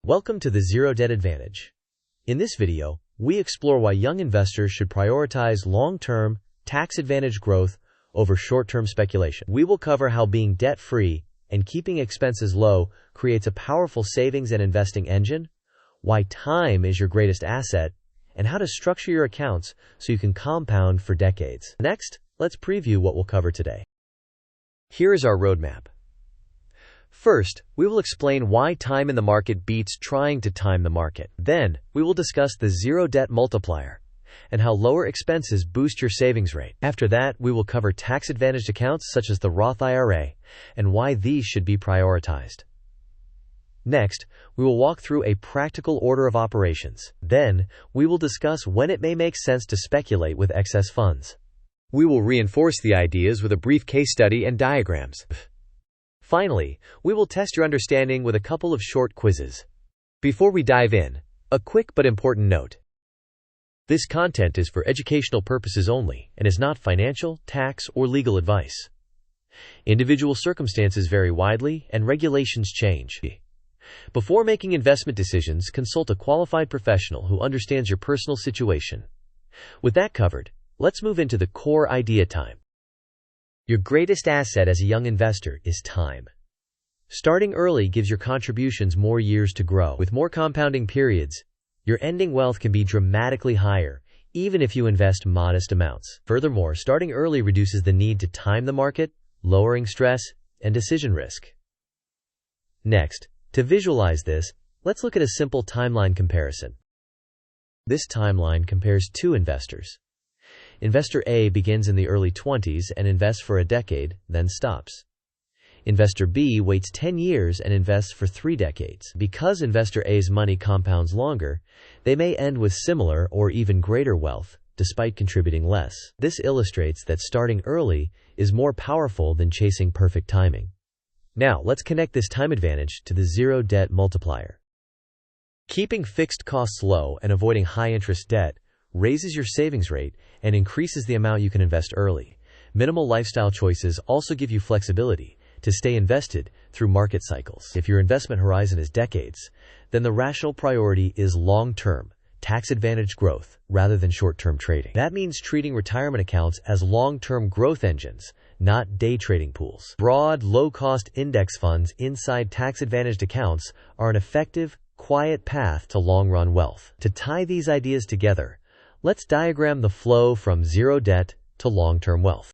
Welcome to the Zero Debt Advantage. In this video, we explore why young investors should prioritize long-term, tax-advantaged growth over short-term speculation. We will cover how being debt-free and keeping expenses low creates a powerful savings and investing engine, why time is your greatest asset, and how to structure your accounts so you can compound for decades. Next, let's preview what we'll cover today. Here is our roadmap. First, we will explain why time in the market beats trying to time the market. Then, we will discuss the zero debt multiplier and how lower expenses boost your savings rate. After that, we will cover tax-advantaged accounts such as the Roth IRA and why these should be prioritized. Next, we will walk through a practical order of operations. Then, we will discuss when it may make sense to speculate with excess funds. We will reinforce the ideas with a brief case study and diagrams. Finally, we will test your understanding with a couple of short quizzes. Before we dive in, a quick but important note. This content is for educational purposes only and is not financial, tax, or legal advice. Individual circumstances vary widely and regulations change. Before making investment decisions, consult a qualified professional who understands your personal situation. With that covered, let's move into the core idea: time. Your greatest asset as a young investor is time. Starting early gives your contributions more years to grow. With more compounding periods, your ending wealth can be dramatically higher, even if you invest modest amounts. Furthermore, starting early reduces the need to time the market, lowering stress and decision risk. Next, to visualize this, let's look at a simple timeline comparison. This timeline compares two investors. Investor A begins in the early 20s and invests for a decade, then stops. Investor B waits 10 years and invests for 3 decades. Because Investor A's money compounds longer, they may end with similar or even greater wealth, despite contributing less. This illustrates that starting early is more powerful than chasing perfect timing. Now, let's connect this time advantage to the zero debt multiplier. Keeping fixed costs low and avoiding high-interest debt raises your savings rate and increases the amount you can invest early. Minimal lifestyle choices also give you flexibility to stay invested through market cycles. If your investment horizon is decades, then the rational priority is long-term, tax-advantaged growth rather than short-term trading. That means treating retirement accounts as long-term growth engines, not day trading pools. Broad, low-cost index funds inside tax-advantaged accounts are an effective, quiet path to long-run wealth. To tie these ideas together, let's diagram the flow from zero debt to long-term wealth.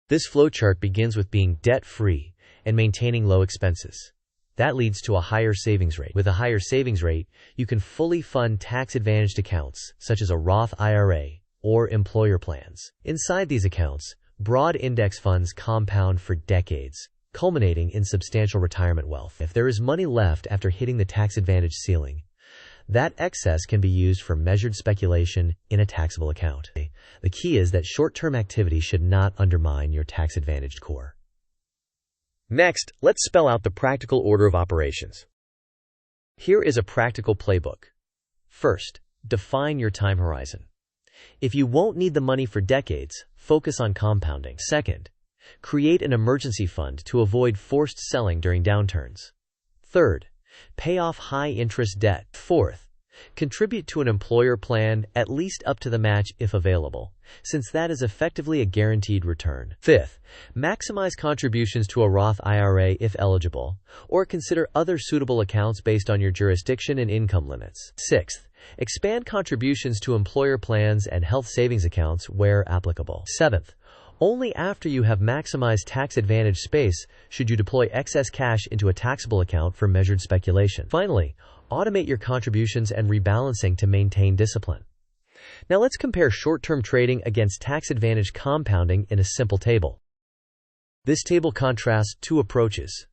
This flowchart begins with being debt-free and maintaining low expenses. That leads to a higher savings rate. With a higher savings rate, you can fully fund tax-advantaged accounts, such as a Roth IRA or employer plans. Inside these accounts, broad index funds compound for decades, culminating in substantial retirement wealth. If there is money left after hitting the tax-advantage ceiling, that excess can be used for measured speculation in a taxable account. The key is that short-term activity should not undermine your tax-advantaged core. Next, let's spell out the practical order of operations. Here is a practical playbook. First, define your time horizon. If you won't need the money for decades, focus on compounding. Second, create an emergency fund to avoid forced selling during downturns. Third, pay off high-interest debt. Fourth, contribute to an employer plan at least up to the match if available, since that is effectively a guaranteed return. Fifth, maximize contributions to a Roth IRA if eligible, or consider other suitable accounts based on your jurisdiction and income limits. Sixth, expand contributions to employer plans and health savings accounts where applicable. Seventh, only after you have maximized tax-advantaged space should you deploy excess cash into a taxable account for measured speculation. Finally, automate your contributions and rebalancing to maintain discipline. Now let's compare short-term trading against tax-advantaged compounding in a simple table. This table contrasts two approaches.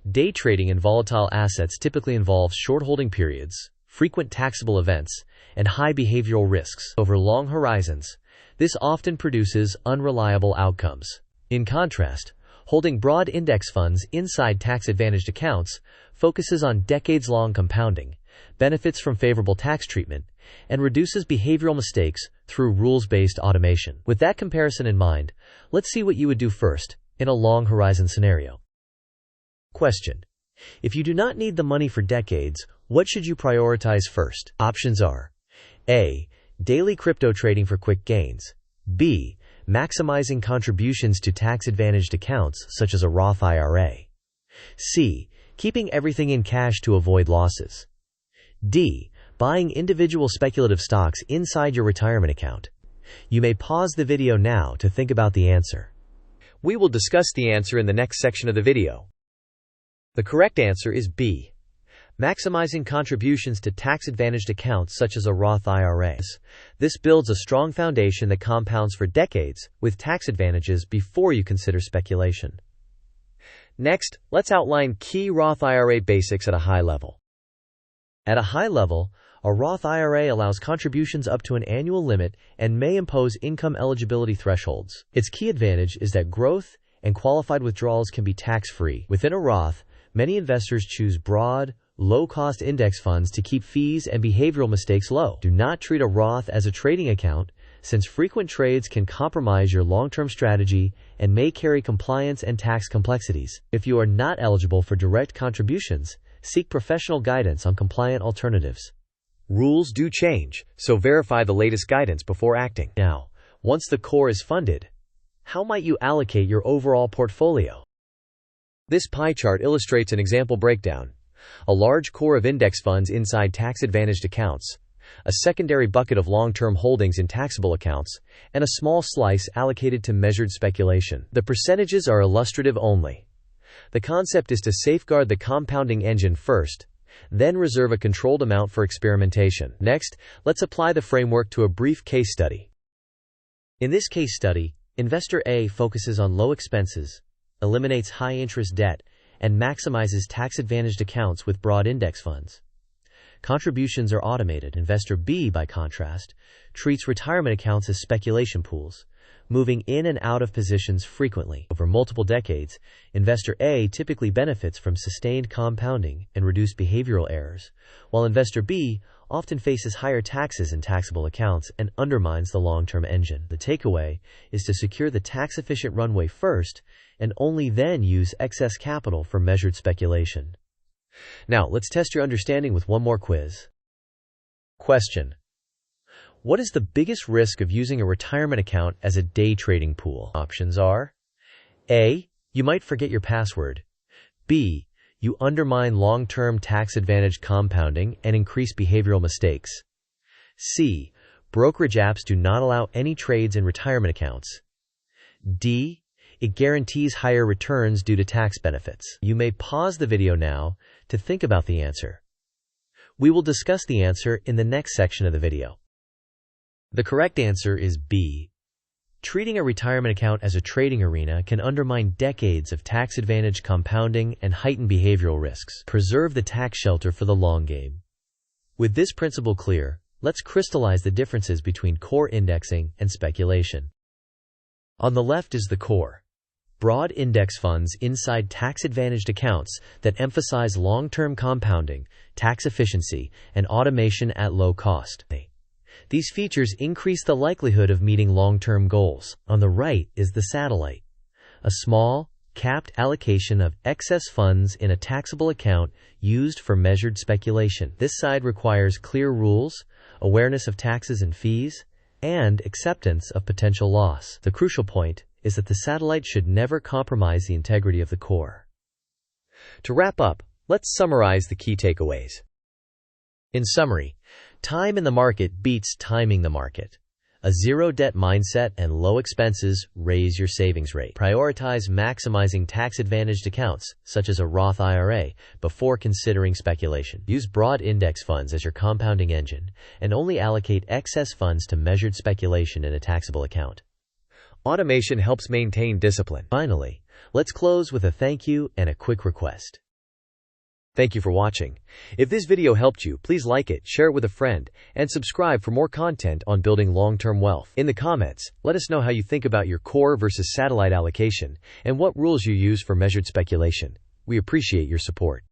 Day trading in volatile assets typically involves short holding periods, frequent taxable events, and high behavioral risks. Over long horizons, this often produces unreliable outcomes. In contrast, holding broad index funds inside tax-advantaged accounts focuses on decades-long compounding, benefits from favorable tax treatment, and reduces behavioral mistakes through rules-based automation. With that comparison in mind, let's see what you would do first in a long horizon scenario. Question: If you do not need the money for decades, what should you prioritize first? Options are A. Daily crypto trading for quick gains. B. Maximizing contributions to tax-advantaged accounts such as a Roth IRA. C. Keeping everything in cash to avoid losses. D. Buying individual speculative stocks inside your retirement account. You may pause the video now to think about the answer. We will discuss the answer in the next section of the video. The correct answer is B. Maximizing contributions to tax-advantaged accounts such as a Roth IRA. This builds a strong foundation that compounds for decades with tax advantages before you consider speculation. Next, let's outline key Roth IRA basics at a high level. At a high level, a Roth IRA allows contributions up to an annual limit and may impose income eligibility thresholds. Its key advantage is that growth and qualified withdrawals can be tax-free. Within a Roth, many investors choose broad, low-cost index funds to keep fees and behavioral mistakes low. Do not treat a Roth as a trading account, since frequent trades can compromise your long-term strategy and may carry compliance and tax complexities. If you are not eligible for direct contributions, seek professional guidance on compliant alternatives. Rules do change, so verify the latest guidance before acting. Now, once the core is funded, how might you allocate your overall portfolio? This pie chart illustrates an example breakdown. A large core of index funds inside tax-advantaged accounts, a secondary bucket of long-term holdings in taxable accounts, and a small slice allocated to measured speculation. The percentages are illustrative only. The concept is to safeguard the compounding engine first, then reserve a controlled amount for experimentation. Next, let's apply the framework to a brief case study. In this case study, investor A focuses on low expenses, eliminates high-interest debt, and maximizes tax-advantaged accounts with broad index funds. Contributions are automated. Investor B, by contrast, treats retirement accounts as speculation pools, moving in and out of positions frequently. Over multiple decades, investor A typically benefits from sustained compounding and reduced behavioral errors, while investor B often faces higher taxes in taxable accounts and undermines the long-term engine. The takeaway is to secure the tax-efficient runway first and only then use excess capital for measured speculation. Now, let's test your understanding with one more quiz. Question: what is the biggest risk of using a retirement account as a day trading pool? Options are A. You might forget your password. B. You undermine long-term tax-advantaged compounding and increase behavioral mistakes. C. Brokerage apps do not allow any trades in retirement accounts. D. It guarantees higher returns due to tax benefits. You may pause the video now to think about the answer. We will discuss the answer in the next section of the video. The correct answer is B. Treating a retirement account as a trading arena can undermine decades of tax-advantaged compounding and heighten behavioral risks. Preserve the tax shelter for the long game. With this principle clear, let's crystallize the differences between core indexing and speculation. On the left is the core. Broad index funds inside tax-advantaged accounts that emphasize long-term compounding, tax efficiency, and automation at low cost. These features increase the likelihood of meeting long-term goals. On the right is the satellite, a small, capped allocation of excess funds in a taxable account used for measured speculation. This side requires clear rules, awareness of taxes and fees, and acceptance of potential loss. The crucial point is that the satellite should never compromise the integrity of the core. To wrap up, let's summarize the key takeaways. In summary, time in the market beats timing the market. A zero-debt mindset and low expenses raise your savings rate. Prioritize maximizing tax-advantaged accounts, such as a Roth IRA, before considering speculation. Use broad index funds as your compounding engine, and only allocate excess funds to measured speculation in a taxable account. Automation helps maintain discipline. Finally, let's close with a thank you and a quick request. Thank you for watching. If this video helped you, please like it, share it with a friend, and subscribe for more content on building long-term wealth. In the comments, let us know how you think about your core versus satellite allocation and what rules you use for measured speculation. We appreciate your support.